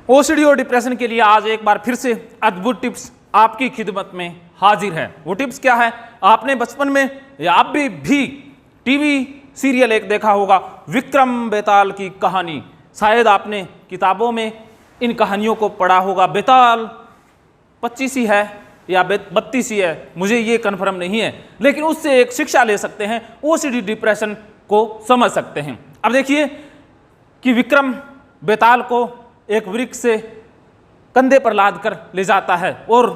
OCD और depression के लिए आज एक बार फिर से अद्भुत टिप्स आपकी खिदमत में हाजिर है। वो टिप्स क्या है? आपने बचपन में या आप भी टीवी सीरियल एक देखा होगा, विक्रम बेताल की कहानी। शायद आपने किताबों में इन कहानियों को पढ़ा होगा। बेताल 25 ही है या 32 ही है, मुझे ये कन्फर्म नहीं है, लेकिन उससे एक शिक्षा ले सकते हैं, ओसीडी डिप्रेशन को समझ सकते हैं। अब देखिए कि विक्रम बेताल को एक वृक्ष से कंधे पर लाद कर ले जाता है और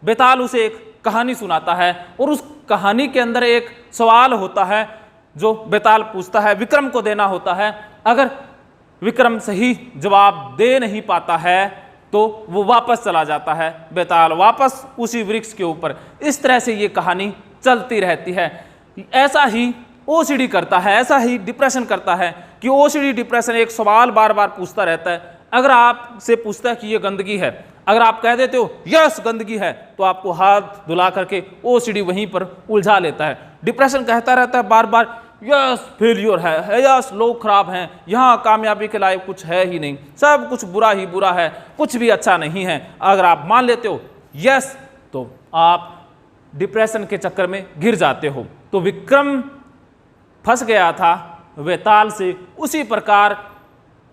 बेताल उसे एक कहानी सुनाता है और उस कहानी के अंदर एक सवाल होता है जो बेताल पूछता है, विक्रम को देना होता है। अगर विक्रम सही जवाब दे नहीं पाता है तो वो वापस चला जाता है, बेताल वापस उसी वृक्ष के ऊपर। इस तरह से ये कहानी चलती रहती है। ऐसा ही ओसीडी करता है, ऐसा ही डिप्रेशन करता है कि ओसीडी डिप्रेशन एक सवाल बार बार पूछता रहता है। अगर आपसे पूछता है कि ये गंदगी है, अगर आप कह देते हो यस गंदगी है, तो आपको हाथ धुला करके ओसीडी वहीं पर उलझा लेता है। डिप्रेशन कहता रहता है बार बार यस फेलियर है, यस लोग खराब हैं, यहाँ कामयाबी के लायक कुछ है ही नहीं, सब कुछ बुरा ही बुरा है, कुछ भी अच्छा नहीं है। अगर आप मान लेते हो यस, तो आप डिप्रेशन के चक्कर में गिर जाते हो। तो विक्रम फंस गया था बेताल से, उसी प्रकार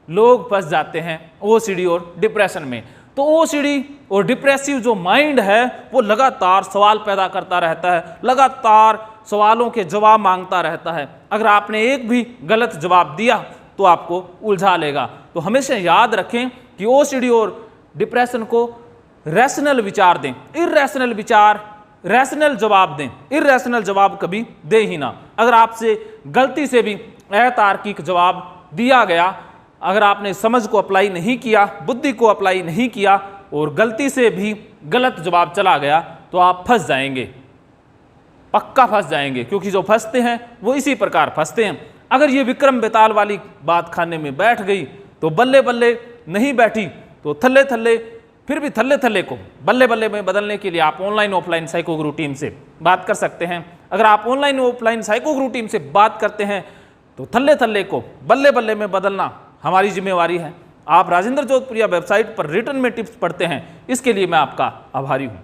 लोग फंस जाते हैं ओसीडी और डिप्रेशन में। तो ओसीडी और डिप्रेसिव जो माइंड है वो लगातार सवाल पैदा करता रहता है, लगातार सवालों के जवाब मांगता रहता है। अगर आपने एक भी गलत जवाब दिया तो आपको उलझा लेगा। तो हमेशा याद रखें कि ओसीडी और डिप्रेशन को रैशनल विचार दें, इर्रेशनल विचार रैशनल जवाब दें, इर्रेशनल जवाब कभी दे ही ना। अगर आपसे गलती से भी अतार्किक जवाब दिया गया, अगर आपने समझ को अप्लाई नहीं किया, बुद्धि को अप्लाई नहीं किया और गलती से भी गलत जवाब चला गया, तो आप फंस जाएंगे, पक्का फंस जाएंगे, क्योंकि जो फंसते हैं वो इसी प्रकार फंसते हैं। अगर ये विक्रम बेताल वाली बात खाने में बैठ गई तो बल्ले बल्ले नहीं बैठी तो थल्ले थल्ले, फिर भी थल्ले थल्ले को बल्ले बल्ले में बदलने के लिए आप ऑनलाइन ऑफलाइन साइको गुरु टीम से बात कर सकते हैं। अगर आप ऑनलाइन ऑफलाइन साइको गुरु टीम से बात करते हैं तो थल्ले थल्ले को बल्ले बल्ले में बदलना हमारी जिम्मेवारी है। आप राजेंद्र जोधपुरिया वेबसाइट पर रिटर्न में टिप्स पढ़ते हैं, इसके लिए मैं आपका आभारी हूं।